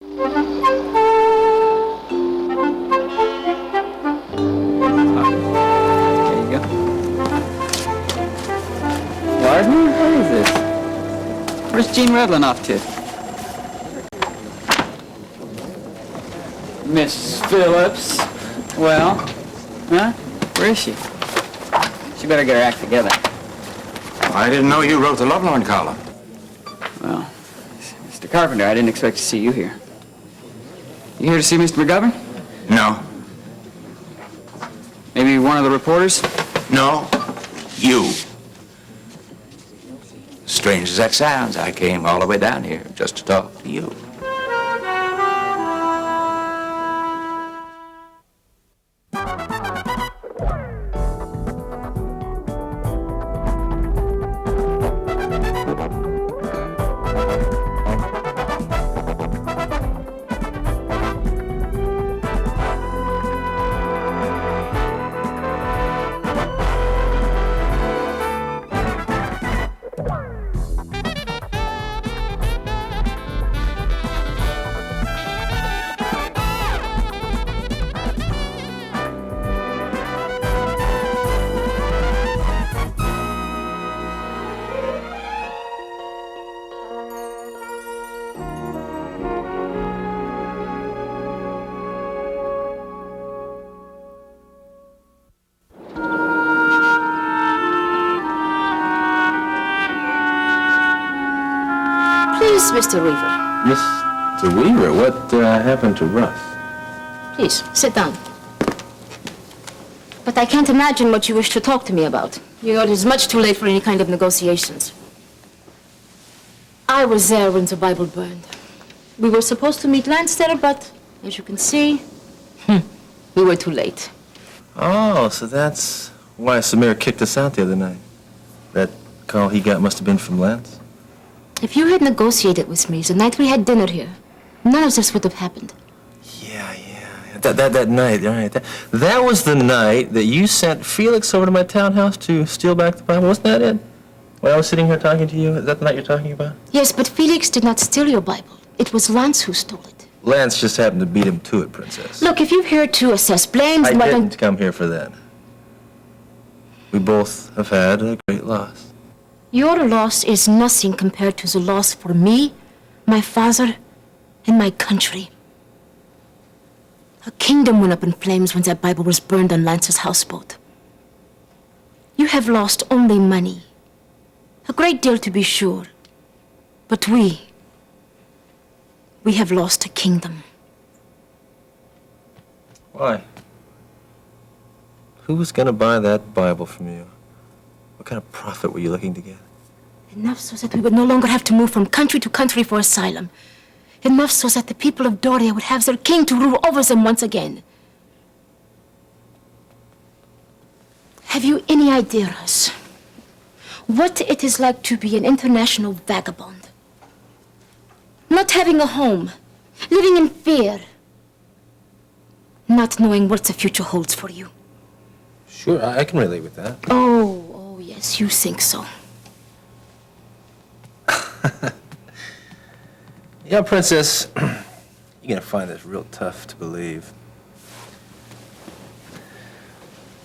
There you go. Wardner? What is this? Where's Gene Redlin off to? Miss Phillips. Well, huh? Where is she? She better get her act together. I didn't know you wrote the Lovelorn column. Well, Mr. Carpenter, I didn't expect to see you here. You here to see Mr. McGovern? No. Maybe one of the reporters? No. You. Strange as that sounds, I came all the way down here just to talk to you. Please, Mr. Weaver. Mr. Weaver, what happened to Russ? Please, sit down. But I can't imagine what you wish to talk to me about. You know, it is much too late for any kind of negotiations. I was there when the Bible burned. We were supposed to meet Lance there, but as you can see, we were too late. Oh, so that's why Samir kicked us out the other night. That call he got must have been from Lance? If you had negotiated with me the night we had dinner here, none of this would have happened. Yeah. That night, right. That was the night that you sent Felix over to my townhouse to steal back the Bible. Wasn't that it? When I was sitting here talking to you? Is that the night you're talking about? Yes, but Felix did not steal your Bible. It was Lance who stole it. Lance just happened to beat him to it, Princess. Look, if you're here to assess blames... I didn't come here for that. We both have had a great loss. Your loss is nothing compared to the loss for me, my father, and my country. A kingdom went up in flames when that Bible was burned on Lance's houseboat. You have lost only money. A great deal, to be sure. But we have lost a kingdom. Why? Who was going to buy that Bible from you? What kind of profit were you looking to get? Enough so that we would no longer have to move from country to country for asylum. Enough so that the people of Doria would have their king to rule over them once again. Have you any idea, Russ, what it is like to be an international vagabond? Not having a home, living in fear, not knowing what the future holds for you. Sure, I can relate with that. Oh, yes, you think so. Yeah, Princess, you're gonna find this real tough to believe.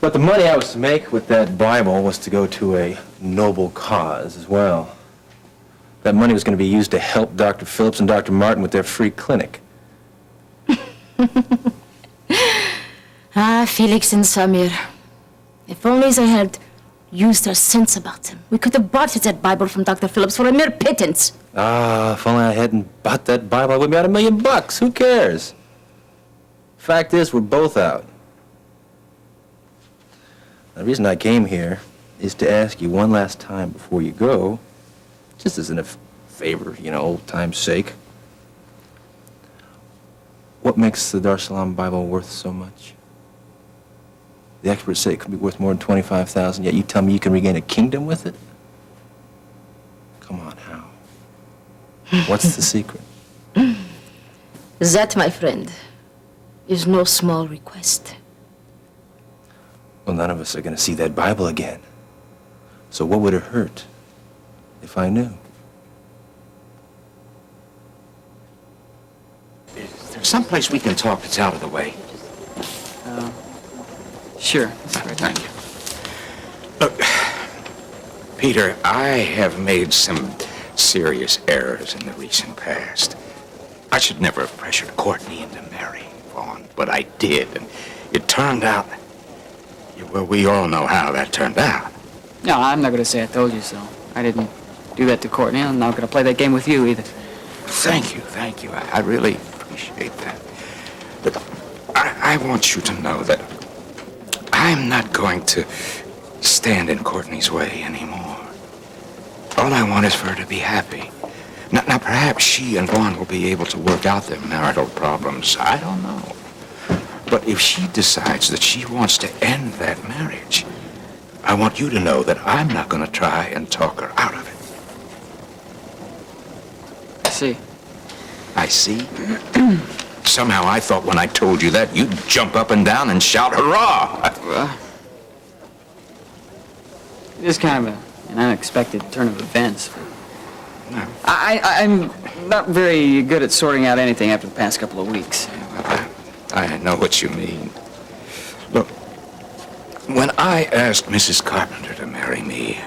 But the money I was to make with that Bible was to go to a noble cause as well. That money was going to be used to help Dr. Phillips and Dr. Martin with their free clinic. Felix and Samir. If only they had used their sense about them. We could have bought that Bible from Dr. Phillips for a mere pittance. If only I hadn't bought that Bible, I would be out $1 million. Who cares? Fact is, we're both out. The reason I came here is to ask you one last time before you go, just as a favor, old time's sake. What makes the Dar es Salaam Bible worth so much? The experts say it could be worth more than $25,000, yet you tell me you can regain a kingdom with it? Come on, how? What's the secret? That, my friend, is no small request. Well, none of us are going to see that Bible again. So what would it hurt if I knew? someplace we can talk that's out of the way. Sure. Thank you. Look, Peter, I have made some serious errors in the recent past. I should never have pressured Courtney into marrying Vaughn, but I did, and it turned out, well, we all know how that turned out. No, I'm not going to say I told you so. I didn't do that to Courtney. I'm not going to play that game with you either. Thank you. I really appreciate that. But I want you to know that I'm not going to stand in Courtney's way anymore. All I want is for her to be happy. Now, perhaps she and Vaughn will be able to work out their marital problems. I don't know. But if she decides that she wants to end that marriage, I want you to know that I'm not going to try and talk her out of it. I see. I see? Somehow I thought when I told you that, you'd jump up and down and shout hurrah! It is kind of an unexpected turn of events. I'm not very good at sorting out anything after the past couple of weeks. I know what you mean. Look, when I asked Mrs. Carpenter to marry me,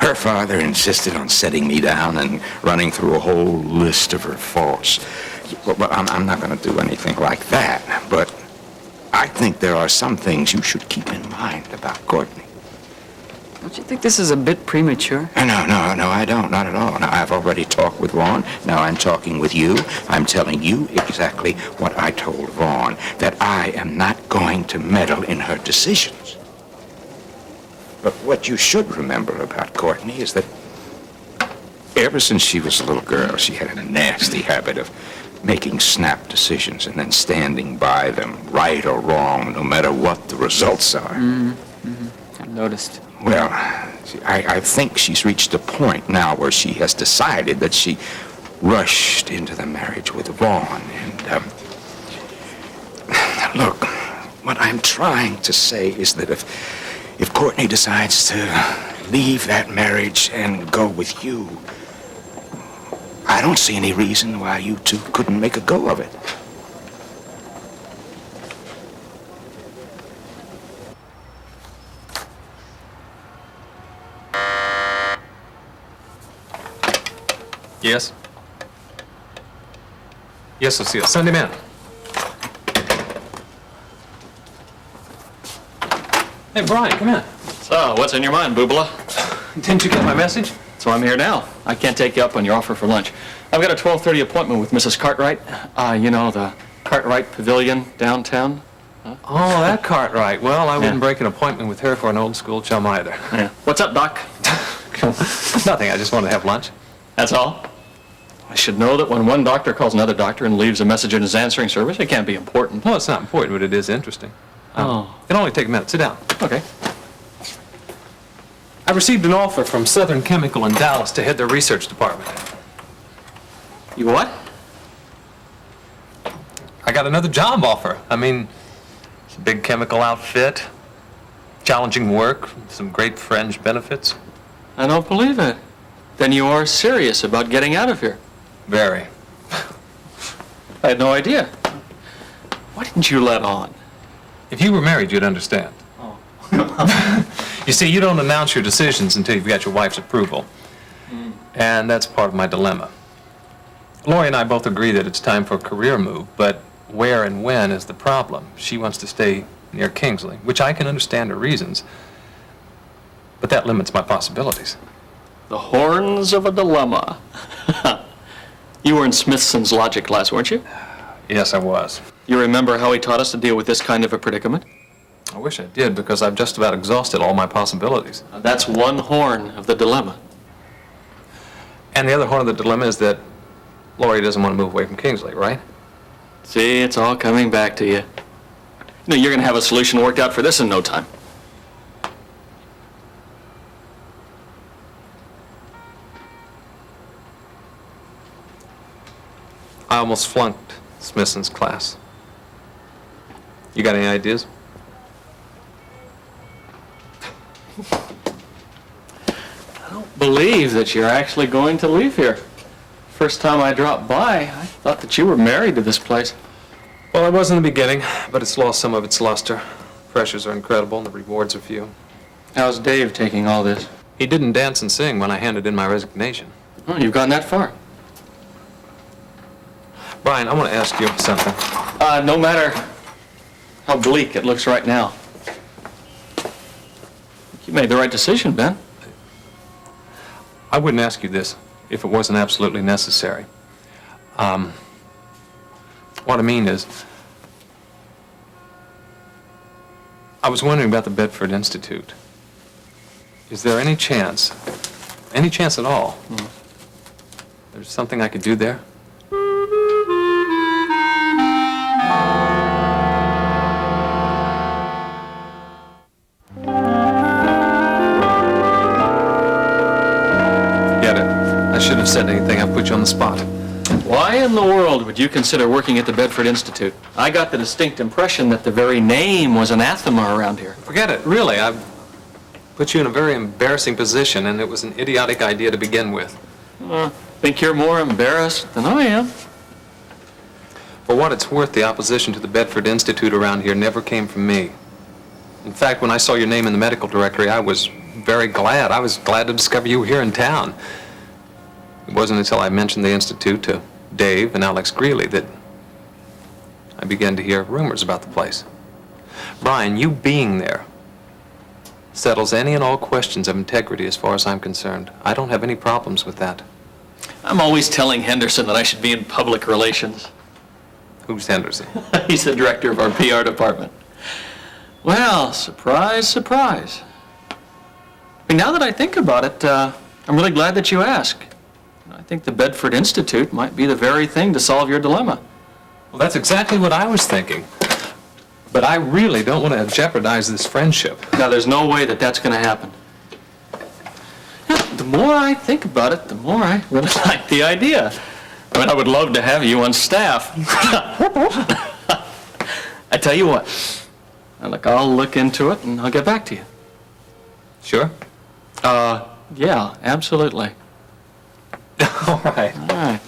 her father insisted on setting me down and running through a whole list of her faults. Well, I'm not going to do anything like that, but I think there are some things you should keep in mind about Courtney. Don't you think this is a bit premature? No, I don't, not at all. Now, I've already talked with Vaughn. Now I'm talking with you. I'm telling you exactly what I told Vaughn, that I am not going to meddle in her decisions. But what you should remember about Courtney is that ever since she was a little girl, she had a nasty habit of making snap decisions and then standing by them, right or wrong, no matter what the results are. I've noticed. Well, see, I think she's reached a point now where she has decided that she rushed into the marriage with Vaughn. And, look, what I'm trying to say is that if Courtney decides to leave that marriage and go with you, I don't see any reason why you two couldn't make a go of it. Yes? Yes, Lucille. Send him in. Hey, Brian, come in. So, what's in your mind, Boobala? Didn't you get my message? So I'm here now. I can't take you up on your offer for lunch. I've got a 12:30 appointment with Mrs. Cartwright. You know, the Cartwright Pavilion downtown. Oh, that Cartwright. Well, I wouldn't break an appointment with her for an old school chum either. Yeah. What's up, Doc? Nothing. I just wanted to have lunch. That's all? I should know that when one doctor calls another doctor and leaves a message in his answering service, it can't be important. No, it's not important, but it is interesting. Oh. It'll only take a minute. Sit down. Okay. I received an offer from Southern Chemical in Dallas to head their research department. You what? I got another job offer. I mean, it's a big chemical outfit, challenging work, some great fringe benefits. I don't believe it. Then you are serious about getting out of here. Very. I had no idea. Why didn't you let on? If you were married, you'd understand. Oh. You see, you don't announce your decisions until you've got your wife's approval. And that's part of my dilemma. Lori and I both agree that it's time for a career move, but where and when is the problem. She wants to stay near Kingsley, which I can understand her reasons, but that limits my possibilities. The horns of a dilemma. You were in Smithson's logic class, weren't you? Yes, I was. You remember how he taught us to deal with this kind of a predicament? I wish I did, because I've just about exhausted all my possibilities. That's one horn of the dilemma. And the other horn of the dilemma is that Lori doesn't want to move away from Kingsley, right? See, it's all coming back to you. No, you're going to have a solution worked out for this in no time. I almost flunked Smithson's class. You got any ideas? I don't believe that you're actually going to leave here. First time I dropped by, I thought that you were married to this place. Well, it was in the beginning, but it's lost some of its luster. Pressures are incredible and the rewards are few. How's Dave taking all this? He didn't dance and sing when I handed in my resignation. Oh, you've gone that far. Brian, I want to ask you something. No matter how bleak it looks right now, you made the right decision, Ben. I wouldn't ask you this if it wasn't absolutely necessary. What I mean is, I was wondering about the Bedford Institute. Is there any chance at all, there's something I could do there? Forget it. I shouldn't have said anything. I put you on the spot. Why in the world would you consider working at the Bedford Institute? I got the distinct impression that the very name was anathema around here. Forget it. Really, I've put you in a very embarrassing position, and it was an idiotic idea to begin with. Think you're more embarrassed than I am. For what it's worth, the opposition to the Bedford Institute around here never came from me. In fact, when I saw your name in the medical directory, I was very glad. I was glad to discover you were here in town. It wasn't until I mentioned the Institute to Dave and Alex Greeley that I began to hear rumors about the place. Brian, you being there settles any and all questions of integrity as far as I'm concerned. I don't have any problems with that. I'm always telling Henderson that I should be in public relations. Who's Henderson? He's the director of our PR department. Well, surprise, surprise. I mean, now that I think about it, I'm really glad that you asked. I think the Bedford Institute might be the very thing to solve your dilemma. Well, that's exactly what I was thinking. But I really don't want to jeopardize this friendship. Now, there's no way that that's going to happen. The more I think about it, the more I really like the idea. I mean, I would love to have you on staff. I tell you what, look, I'll look into it and I'll get back to you. Sure? Yeah, absolutely. All right. All right.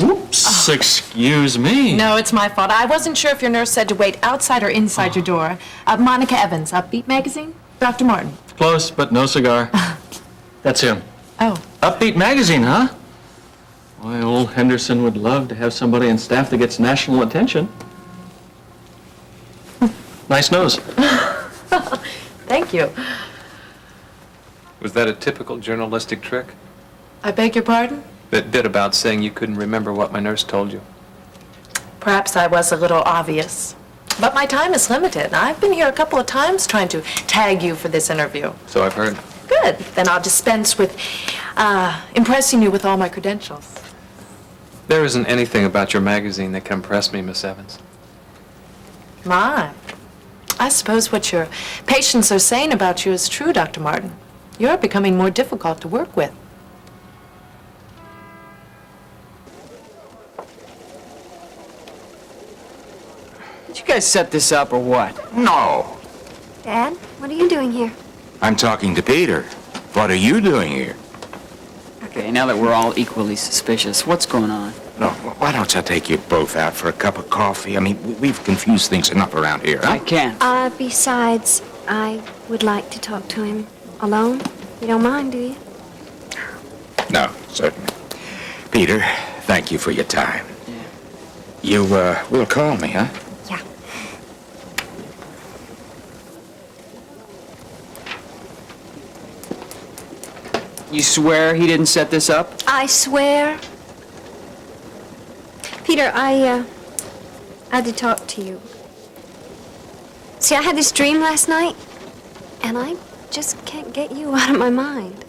Oops, excuse me. No, it's my fault. I wasn't sure if your nurse said to wait outside or inside your door. Monica Evans, Upbeat Magazine? Dr. Martin. Close, but no cigar. That's him. Oh. Upbeat Magazine, huh? Why, old Henderson would love to have somebody on staff that gets national attention. Nice nose. Thank you. Was that a typical journalistic trick? I beg your pardon? That bit about saying you couldn't remember what my nurse told you. Perhaps I was a little obvious. But my time is limited. I've been here a couple of times trying to tag you for this interview. So I've heard. Good. Then I'll dispense with impressing you with all my credentials. There isn't anything about your magazine that can impress me, Miss Evans. My. I suppose what your patients are saying about you is true, Dr. Martin. You're becoming more difficult to work with. Did you guys set this up or what? No. Dad, what are you doing here? I'm talking to Peter. What are you doing here? Okay, now that we're all equally suspicious, what's going on? No, why don't I take you both out for a cup of coffee? I mean, we've confused things enough around here, huh? I can't. Besides, I would like to talk to him alone. You don't mind, do you? No, certainly. Peter, thank you for your time. Yeah. You, will call me, huh? Yeah. You swear he didn't set this up? I swear. Peter, I had to talk to you. See, I had this dream last night, and I just can't get you out of my mind.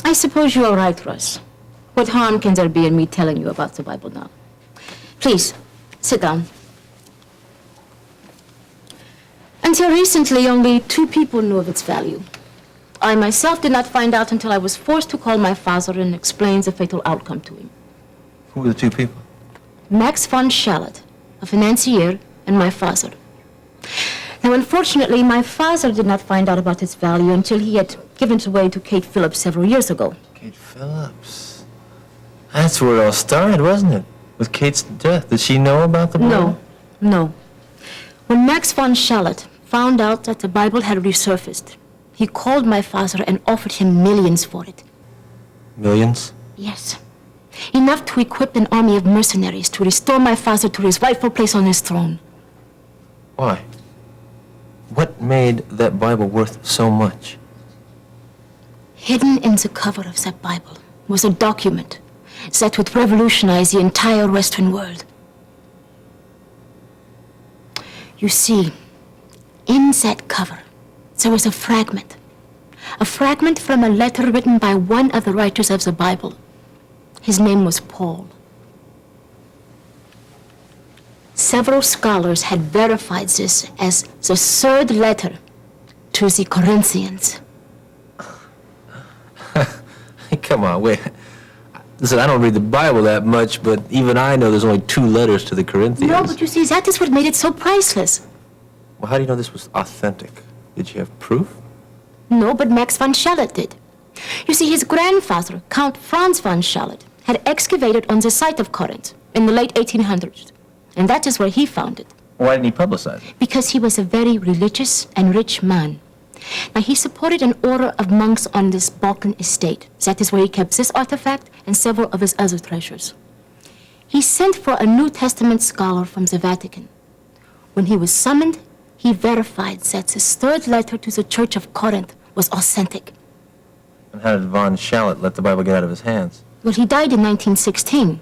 I suppose you are right, Russ. What harm can there be in me telling you about the Bible now? Please, sit down. Until recently, only 2 people knew of its value. I myself did not find out until I was forced to call my father and explain the fatal outcome to him. Who were the 2 people? Max von Schallert, a financier, and my father. Now, unfortunately, my father did not find out about its value until he had given it away to Kate Phillips several years ago. Kate Phillips. That's where it all started, wasn't it? With Kate's death. Did she know about the Bible? No. When Max von Schallert found out that the Bible had resurfaced, he called my father and offered him millions for it. Millions? Yes. Enough to equip an army of mercenaries to restore my father to his rightful place on his throne. Why? What made that Bible worth so much? Hidden in the cover of that Bible was a document that would revolutionize the entire Western world. You see, in that cover, there was a fragment from a letter written by one of the writers of the Bible. His name was Paul. Several scholars had verified this as the third letter to the Corinthians. Hey, come on, wait. Listen, I don't read the Bible that much, but even I know there's only 2 letters to the Corinthians. No, but you see, that is what made it so priceless. Well, how do you know this was authentic? Did you have proof? No, but Max von Schallert did. You see, his grandfather, Count Franz von Schallert, had excavated on the site of Corinth in the late 1800s. And that is where he found it. Why didn't he publicize it? Because he was a very religious and rich man. Now, he supported an order of monks on this Balkan estate. That is where he kept this artifact and several of his other treasures. He sent for a New Testament scholar from the Vatican. When he was summoned, he verified that his third letter to the Church of Corinth was authentic. And how did von Schallert let the Bible get out of his hands? Well, he died in 1916.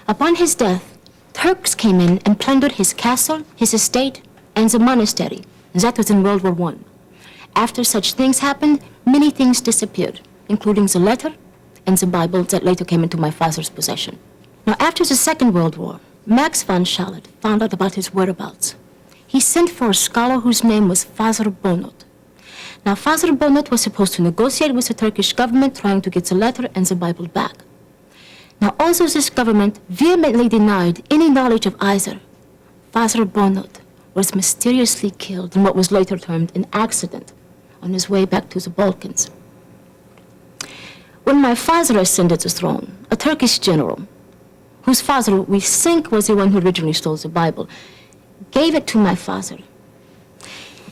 Upon his death, Turks came in and plundered his castle, his estate, and the monastery. That was in World War I. After such things happened, many things disappeared, including the letter and the Bible that later came into my father's possession. Now, after the Second World War, Max von Schallert found out about his whereabouts. He sent for a scholar whose name was Father Bonot. Now, Father Bonot was supposed to negotiate with the Turkish government, trying to get the letter and the Bible back. Now, although this government vehemently denied any knowledge of either, Father Bonot was mysteriously killed in what was later termed an accident on his way back to the Balkans. When my father ascended the throne, a Turkish general, whose father we think was the one who originally stole the Bible, gave it to my father.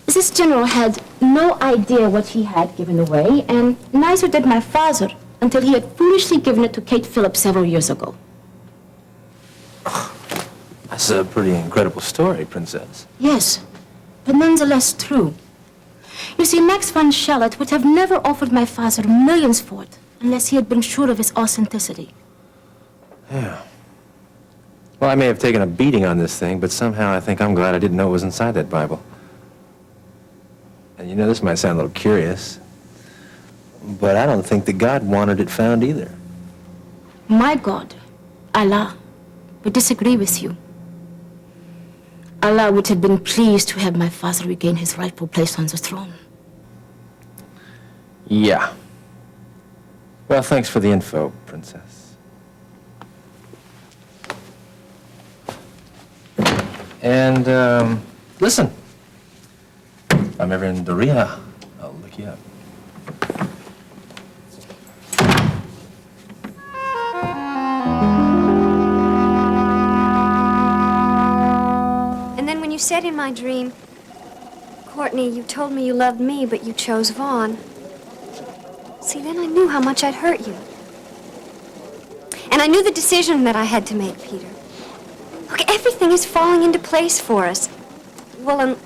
This general had no idea what he had given away, and neither did my father until he had foolishly given it to Kate Phillips several years ago. That's a pretty incredible story, Princess. Yes, but nonetheless true. You see, Max von Schallert would have never offered my father millions for it unless he had been sure of its authenticity. Yeah. Well, I may have taken a beating on this thing, but somehow I think I'm glad I didn't know it was inside that Bible. And you know, this might sound a little curious, but I don't think that God wanted it found either. My God, Allah, would disagree with you. Allah would have been pleased to have my father regain his rightful place on the throne. Yeah. Well, thanks for the info, Princess. And, listen. If I'm ever in Doria, I'll look you up. And then when you said in my dream, Courtney, you told me you loved me, but you chose Vaughn. See, then I knew how much I'd hurt you. And I knew the decision that I had to make, Peter. Look, everything is falling into place for us. Well,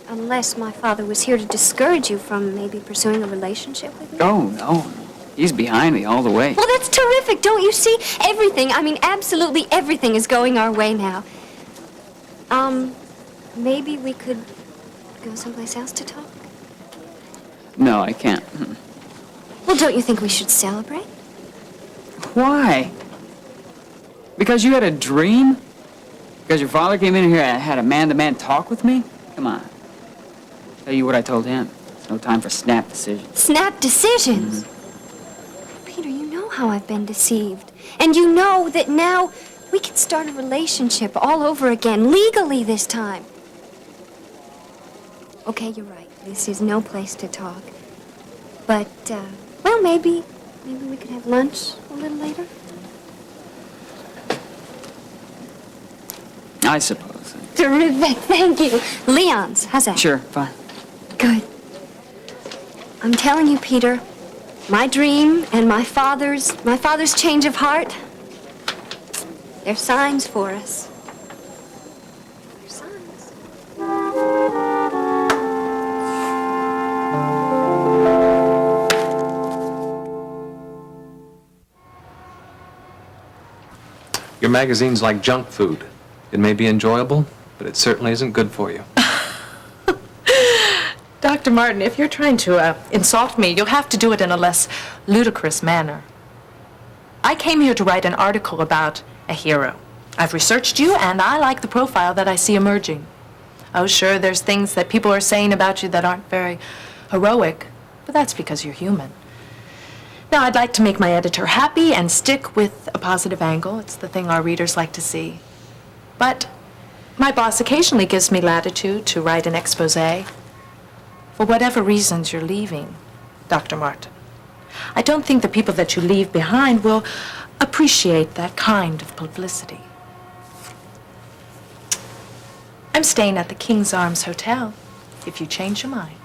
unless my father was here to discourage you from maybe pursuing a relationship with me. Oh, no. He's behind me all the way. Well, that's terrific, don't you see? Everything, I mean, absolutely everything is going our way now. Maybe we could go someplace else to talk? No, I can't. Well, don't you think we should celebrate? Why? Because you had a dream? Because your father came in here and had a man-to-man talk with me? Come on. Tell you what I told him. It's no time for snap decisions. Snap decisions? Peter, you know how I've been deceived. And you know that now we can start a relationship all over again, legally this time. Okay, you're right. This is no place to talk. But, well, maybe we could have lunch a little later. I suppose. Terrific, thank you. Leon's, how's that? Sure, fine. Good. I'm telling you, Peter, my dream and my father's change of heart, they're signs for us. They're signs. Your magazine's like junk food. It may be enjoyable, but it certainly isn't good for you. Dr. Martin, if you're trying to insult me, you'll have to do it in a less ludicrous manner. I came here to write an article about a hero. I've researched you, and I like the profile that I see emerging. Oh, sure, there's things that people are saying about you that aren't very heroic, but that's because you're human. Now, I'd like to make my editor happy and stick with a positive angle. It's the thing our readers like to see. But my boss occasionally gives me latitude to write an exposé. For whatever reasons you're leaving, Dr. Martin, I don't think the people that you leave behind will appreciate that kind of publicity. I'm staying at the King's Arms Hotel, if you change your mind.